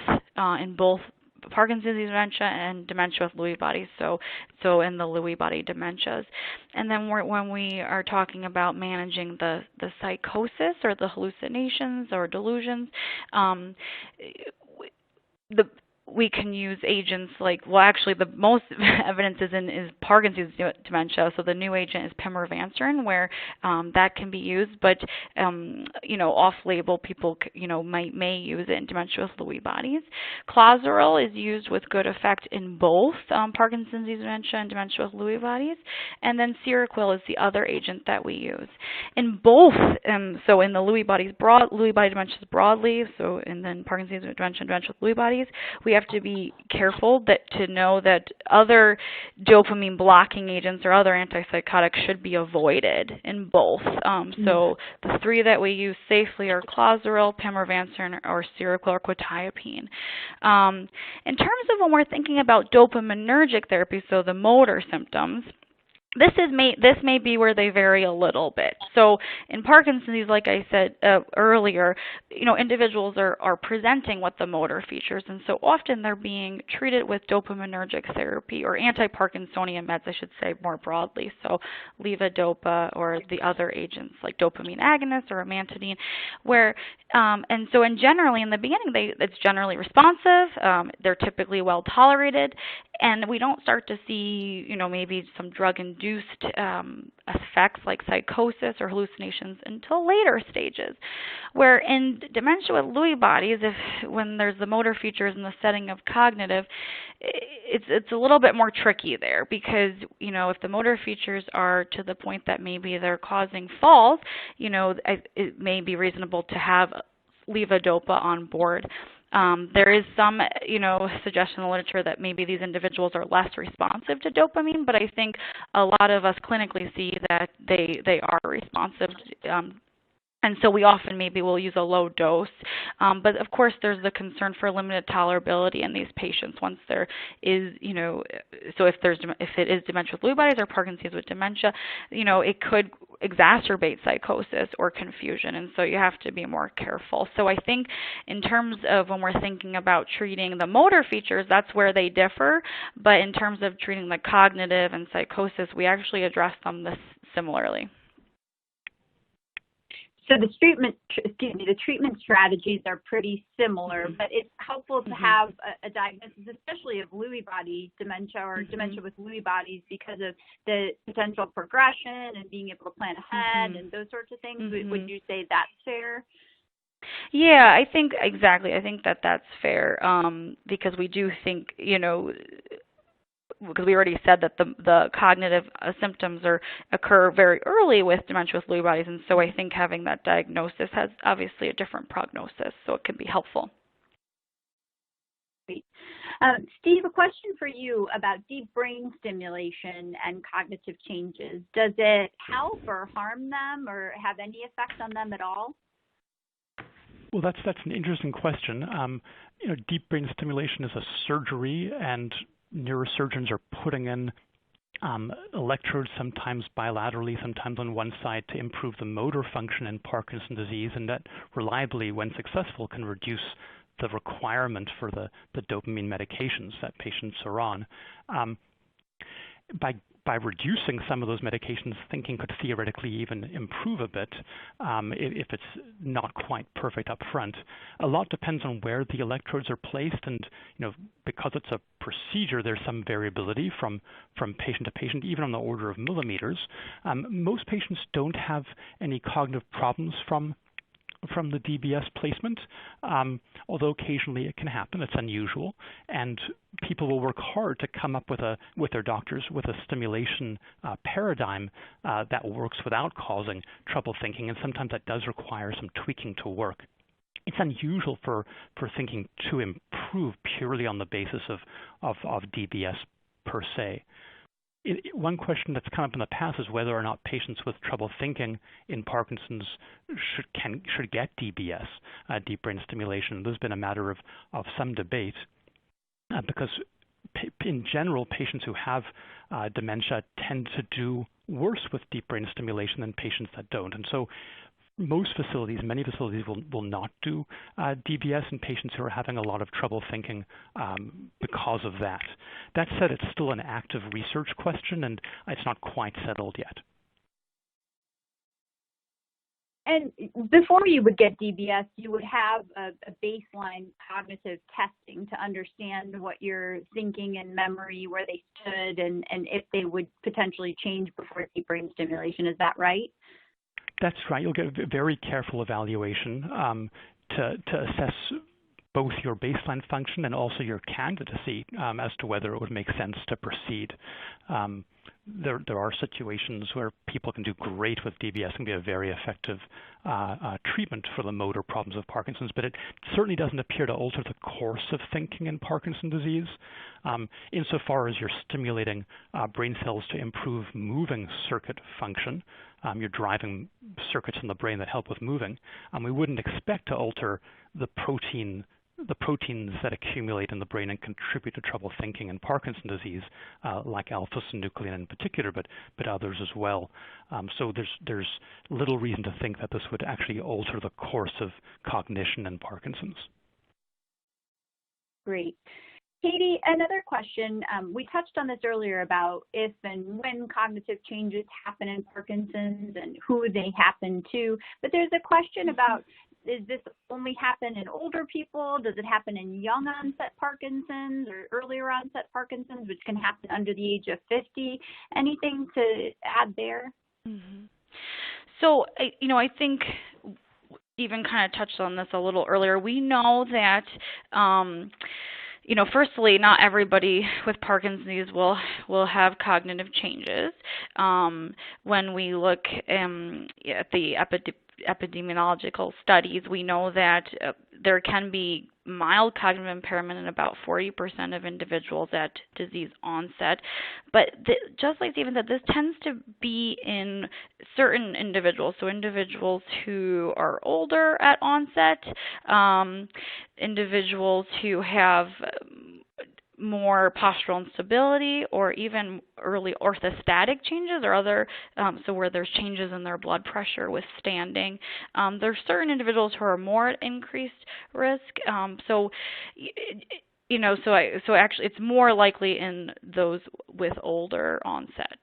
S3: Parkinson's disease dementia and dementia with Lewy bodies, so in the Lewy body dementias. And then when we are talking about managing the psychosis or the hallucinations or delusions, we can use agents like, well, actually the most evidence is Parkinson's dementia. So the new agent is pimavanserin, where that can be used, but off-label people may use it in dementia with Lewy bodies. Clozaril is used with good effect in both Parkinson's disease dementia and dementia with Lewy bodies, and then Seroquel is the other agent that we use. In both, so in the Lewy body dementias broadly, and then Parkinson's disease dementia and dementia with Lewy bodies, we have to be careful to know that other dopamine blocking agents or other antipsychotics should be avoided in both. So the three that we use safely are Clozaril, pimavanserin, or Seroquel or quetiapine. In terms of when we're thinking about dopaminergic therapy, so the motor symptoms, this may be where they vary a little bit. So in Parkinson's disease, like I said earlier, individuals are presenting with the motor features, and so often they're being treated with dopaminergic therapy or anti-Parkinsonian meds, I should say more broadly. So levodopa or the other agents like dopamine agonists or amantadine, and so generally in the beginning it's generally responsive. They're typically well tolerated, and we don't start to see maybe some drug-induced effects like psychosis or hallucinations until later stages. Where in dementia with Lewy bodies, when there's the motor features in the setting of cognitive, it's a little bit more tricky there, because if the motor features are to the point that maybe they're causing falls, it may be reasonable to have levodopa on board. There is some, suggestion in the literature that maybe these individuals are less responsive to dopamine, but I think a lot of us clinically see that they are responsive. And so we often maybe will use a low dose. But of course there's the concern for limited tolerability in these patients once there is, so if it is dementia with Lewy bodies or Parkinson's with dementia, it could exacerbate psychosis or confusion, and so you have to be more careful. So I think in terms of when we're thinking about treating the motor features, that's where they differ, but in terms of treating the cognitive and psychosis, we actually address them similarly.
S1: So the treatment strategies are pretty similar, but it's helpful to have a diagnosis, especially of Lewy body dementia or dementia with Lewy bodies, because of the potential progression and being able to plan ahead and those sorts of things. Would you say that's fair?
S3: Yeah, I think exactly. I think that's fair, because we do think, because we already said that the cognitive symptoms occur very early with dementia with Lewy bodies, and so I think having that diagnosis has obviously a different prognosis, so it can be helpful.
S1: Great. Steve, a question for you about deep brain stimulation and cognitive changes. Does it help or harm them or have any effect on them at all?
S4: Well, that's an interesting question. Deep brain stimulation is a surgery, and neurosurgeons are putting in electrodes, sometimes bilaterally, sometimes on one side, to improve the motor function in Parkinson's disease, and that reliably, when successful, can reduce the requirement for the dopamine medications that patients are on. By reducing some of those medications, thinking could theoretically even improve a bit if it's not quite perfect up front. A lot depends on where the electrodes are placed, and because it's a procedure, there's some variability from patient to patient, even on the order of millimeters. Most patients don't have any cognitive problems from the DBS placement, although occasionally it can happen. It's unusual, and people will work hard to come up with their doctors with a stimulation paradigm that works without causing trouble thinking, and sometimes that does require some tweaking to work. It's unusual for thinking to improve purely on the basis of DBS per se. One question that's come up in the past is whether or not patients with trouble thinking in Parkinson's should get DBS, deep brain stimulation. There's been a matter of some debate because in general, patients who have dementia tend to do worse with deep brain stimulation than patients that don't. And so many facilities will not do DBS in patients who are having a lot of trouble thinking because of that. That said, it's still an active research question, and it's not quite settled yet.
S1: And before you would get DBS, you would have a baseline cognitive testing to understand what your thinking and memory, where they stood, and if they would potentially change before deep brain stimulation. Is that right?
S4: That's right. You'll get a very careful evaluation to assess both your baseline function and also your candidacy as to whether it would make sense to proceed. There are situations where people can do great with DBS and be a very effective treatment for the motor problems of Parkinson's, but it certainly doesn't appear to alter the course of thinking in Parkinson's disease. Insofar as you're stimulating brain cells to improve moving circuit function, you're driving circuits in the brain that help with moving, we wouldn't expect to alter the proteins that accumulate in the brain and contribute to trouble thinking in Parkinson's disease, like alpha-synuclein in particular, but others as well. So there's little reason to think that this would actually alter the course of cognition in Parkinson's.
S1: Great. Katie, another question. We touched on this earlier about if and when cognitive changes happen in Parkinson's and who they happen to, but there's a question about, does this only happen in older people? Does it happen in young onset Parkinson's or earlier onset Parkinson's, which can happen under the age of 50? Anything to add there?
S3: Mm-hmm. So, I think Stephen kind of touched on this a little earlier. We know that, firstly, not everybody with Parkinson's disease will have cognitive changes. When we look at the epidemiological studies, we know that there can be mild cognitive impairment in about 40% of individuals at disease onset. But just like Stephen said, this tends to be in certain individuals. So individuals who are older at onset, individuals who have more postural instability, or even early orthostatic changes, or other, so where there's changes in their blood pressure with standing. There's certain individuals who are more at increased risk. So actually it's more likely in those with older onset.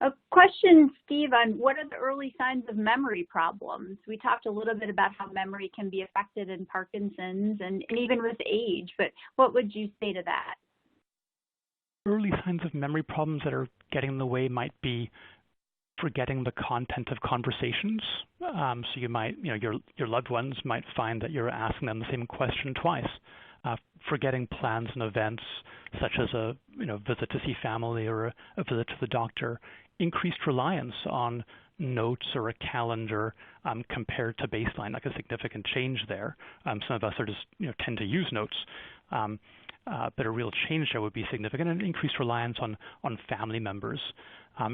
S1: A question, Steve, on what are the early signs of memory problems? We talked a little bit about how memory can be affected in Parkinson's and even with age, but what would you say to that?
S4: Early signs of memory problems that are getting in the way might be forgetting the content of conversations. So you might, your loved ones might find that you're asking them the same question twice. Forgetting plans and events such as a visit to see family or a visit to the doctor. Increased reliance on notes or a calendar compared to baseline, like a significant change there. Some of us are just tend to use notes, but a real change there would be significant. And increased reliance on family members.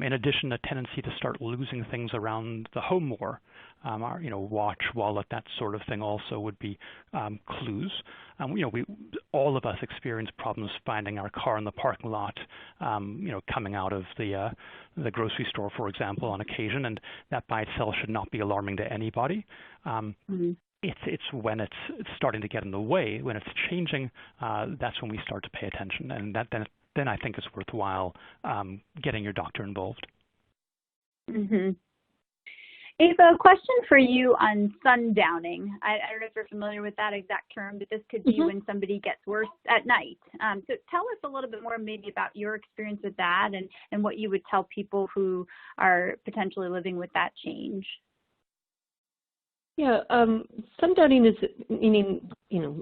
S4: In addition, a tendency to start losing things around the home more. Watch, wallet, that sort of thing also would be clues. All of us experience problems finding our car in the parking lot, coming out of the grocery store, for example, on occasion, and that by itself should not be alarming to anybody. It's when it's starting to get in the way, when it's changing, that's when we start to pay attention, and then I think it's worthwhile getting your doctor involved.
S1: Mm-hmm. Ava, a question for you on sundowning. I don't know if you're familiar with that exact term, but this could be when somebody gets worse at night. So tell us a little bit more maybe about your experience with that and what you would tell people who are potentially living with that change.
S2: Yeah, sundowning is meaning,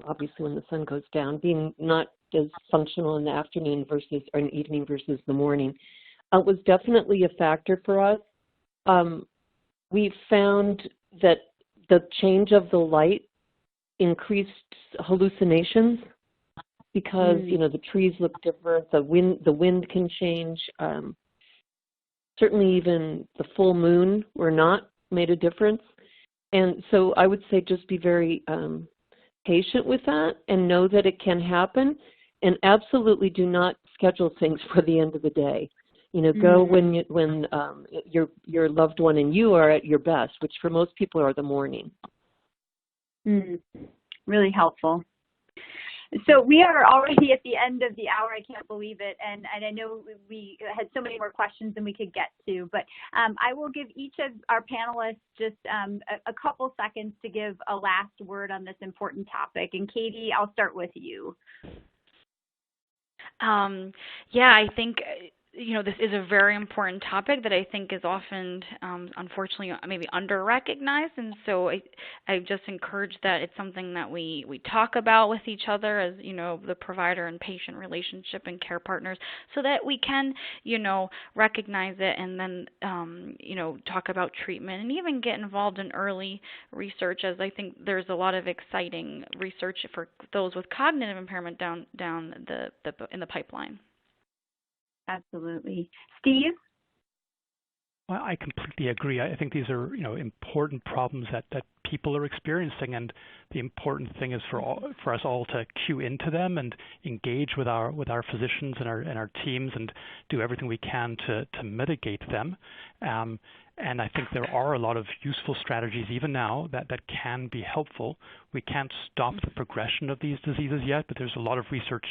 S2: obviously when the sun goes down, being not as functional in the afternoon or in the evening versus the morning, was definitely a factor for us. We found that the change of the light increased hallucinations because, the trees look different, the wind can change. Certainly even the full moon or not made a difference. And so I would say just be very patient with that and know that it can happen, and absolutely do not schedule things for the end of the day. Go when your loved one and you are at your best, which for most people are the morning.
S1: Really helpful. So we are already at the end of the hour. I can't believe it. And I know we had so many more questions than we could get to, but I will give each of our panelists just a couple seconds to give a last word on this important topic. And Katie, I'll start with you.
S3: Yeah, I think, this is a very important topic that I think is often, unfortunately, maybe under-recognized. And so I just encourage that it's something that we talk about with each other as, the provider and patient relationship and care partners, so that we can, recognize it and then, talk about treatment and even get involved in early research, as I think there's a lot of exciting research for those with cognitive impairment down in the pipeline.
S1: Absolutely. Steve?
S4: Well, I completely agree. I think these are, important problems that people are experiencing, and the important thing is for us all to cue into them and engage with our physicians and our teams and do everything we can to mitigate them. And I think there are a lot of useful strategies even now that can be helpful. We can't stop the progression of these diseases yet, but there's a lot of research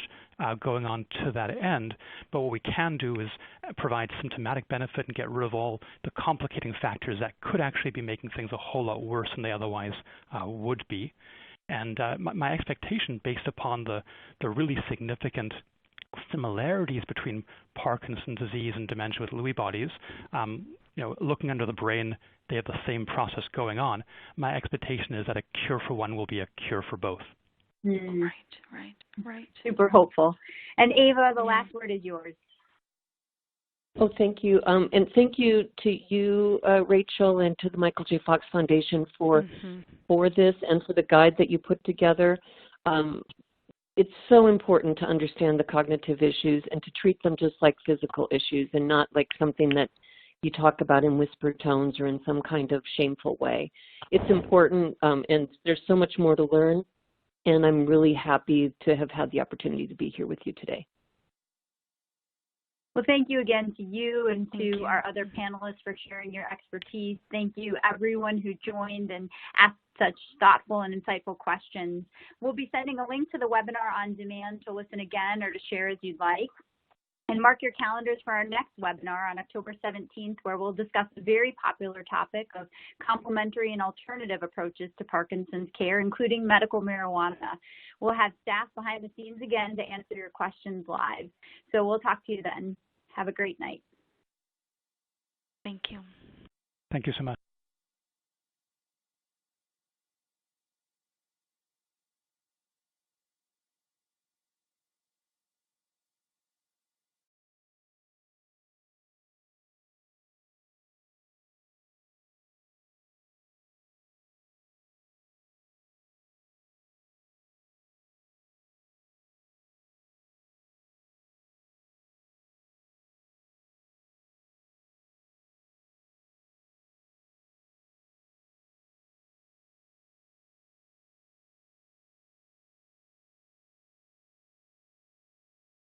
S4: going on to that end. But what we can do is provide symptomatic benefit and get rid of all the complicating factors that could actually be making things a whole lot worse than they otherwise would be. And my expectation, based upon the really significant similarities between Parkinson's disease and dementia with Lewy bodies, looking under the brain, they have the same process going on. My expectation is that a cure for one will be a cure for both.
S3: Right.
S1: Super hopeful. And Ava, the last word is yours.
S2: Oh, thank you. And thank you to you, Rachel, and to the Michael J. Fox Foundation for this and for the guide that you put together. It's so important to understand the cognitive issues and to treat them just like physical issues and not like something that you talk about in whisper tones or in some kind of shameful way. It's important, and there's so much more to learn, and I'm really happy to have had the opportunity to be here with you today.
S1: Well, thank you again to you and to our other panelists for sharing your expertise. Thank you, everyone who joined and asked such thoughtful and insightful questions. We'll be sending a link to the webinar on demand to listen again or to share as you'd like. And mark your calendars for our next webinar on October 17th, where we'll discuss the very popular topic of complementary and alternative approaches to Parkinson's care, including medical marijuana. We'll have staff behind the scenes again to answer your questions live. So we'll talk to you then. Have a great night.
S3: Thank you.
S4: Thank you so much.